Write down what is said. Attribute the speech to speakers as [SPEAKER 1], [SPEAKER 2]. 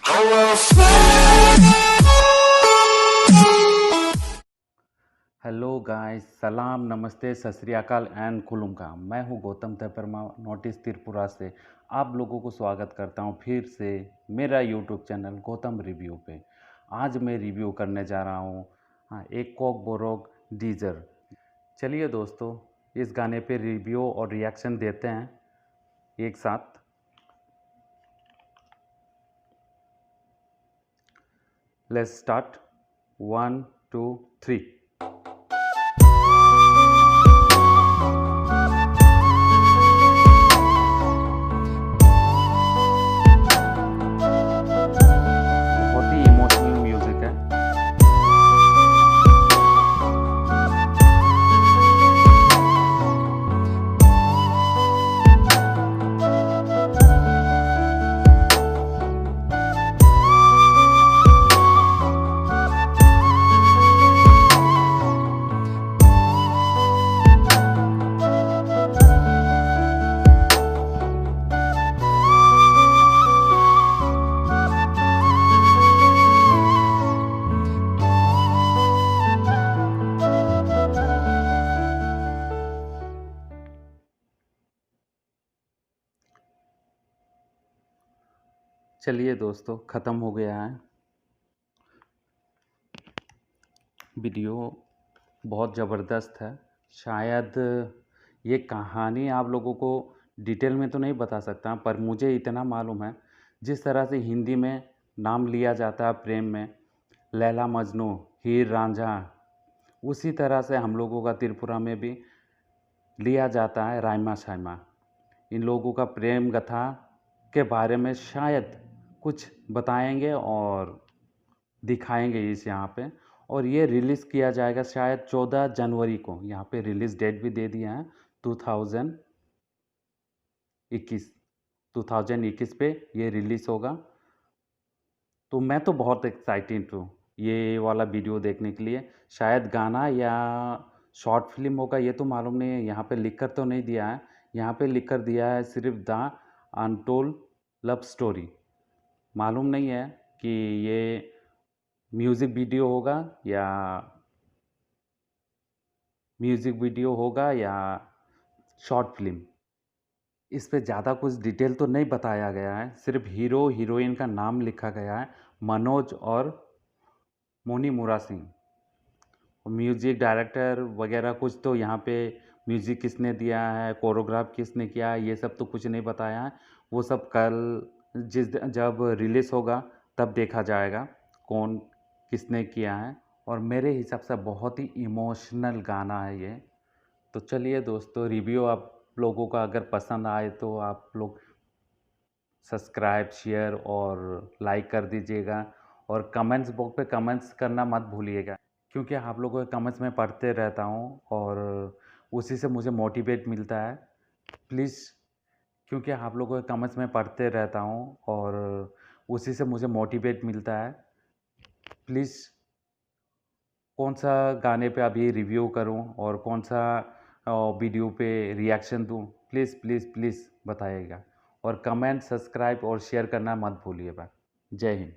[SPEAKER 1] Hello guys, सलाम, नमस्ते, सत श्री अकाल एंड खुलुमका। मैं हूं गौतम तेपरमा, नॉर्थ ईस्ट त्रिपुरा से। आप लोगों को स्वागत करता हूं फिर से मेरा यूट्यूब चैनल गौतम रिव्यू पे। आज मैं रिव्यू करने जा रहा हूं एक कॉक बोरोक डीजर। चलिए दोस्तों, इस गाने पे रिव्यू और रिएक्शन देते हैं एक साथ। Let's start. 1 2 3। बहुत ही इमोशनल म्यूजिक है। चलिए दोस्तों, ख़त्म हो गया है वीडियो। बहुत ज़बरदस्त है। शायद ये कहानी आप लोगों को डिटेल में तो नहीं बता सकता, पर मुझे इतना मालूम है, जिस तरह से हिंदी में नाम लिया जाता है प्रेम में, लैला मजनू, हीर रांझा, उसी तरह से हम लोगों का त्रिपुरा में भी लिया जाता है रायमा शायमा। इन लोगों का प्रेम कथा के बारे में शायद कुछ बताएंगे और दिखाएंगे इस यहाँ पे। और ये रिलीज़ किया जाएगा शायद 14 जनवरी को। यहाँ पे रिलीज़ डेट भी दे दिया है 2021 2021 पे ये रिलीज़ होगा। तो मैं तो बहुत एक्साइटेड हूँ ये वाला वीडियो देखने के लिए। शायद गाना या शॉर्ट फिल्म होगा, ये तो मालूम नहीं है। यहाँ पे लिख कर तो नहीं दिया है। यहाँ पे लिख कर दिया है सिर्फ द अनटोल्ड लव स्टोरी। मालूम नहीं है कि ये म्यूज़िक वीडियो होगा या शॉर्ट फिल्म। इस पे ज़्यादा कुछ डिटेल तो नहीं बताया गया है। सिर्फ हीरो हीरोइन का नाम लिखा गया है, मनोज और मोनी मुरा सिंह। म्यूज़िक डायरेक्टर वगैरह कुछ तो यहाँ पे म्यूज़िक किसने दिया है, कोरियोग्राफ किसने किया है, ये सब तो कुछ नहीं बताया है। वो सब कल जब रिलीज़ होगा तब देखा जाएगा कौन किसने किया है। और मेरे हिसाब से बहुत ही इमोशनल गाना है ये। तो चलिए दोस्तों, रिव्यू आप लोगों का अगर पसंद आए तो आप लोग सब्सक्राइब, शेयर और लाइक कर दीजिएगा। और कमेंट्स बॉक्स पे कमेंट्स करना मत भूलिएगा, क्योंकि आप लोगों के कमेंट्स मैं पढ़ते रहता हूँ और उसी से मुझे मोटिवेट मिलता है। प्लीज़, क्योंकि आप लोगों के कमेंट्स मैं पढ़ते रहता हूँ और उसी से मुझे मोटिवेट मिलता है। प्लीज़, कौन सा गाने पे अभी रिव्यू करूं और कौन सा वीडियो पे रिएक्शन दूं, प्लीज़ प्लीज़ प्लीज़ बताइएगा। और कमेंट, सब्सक्राइब और शेयर करना मत भूलिएगा। जय हिंद।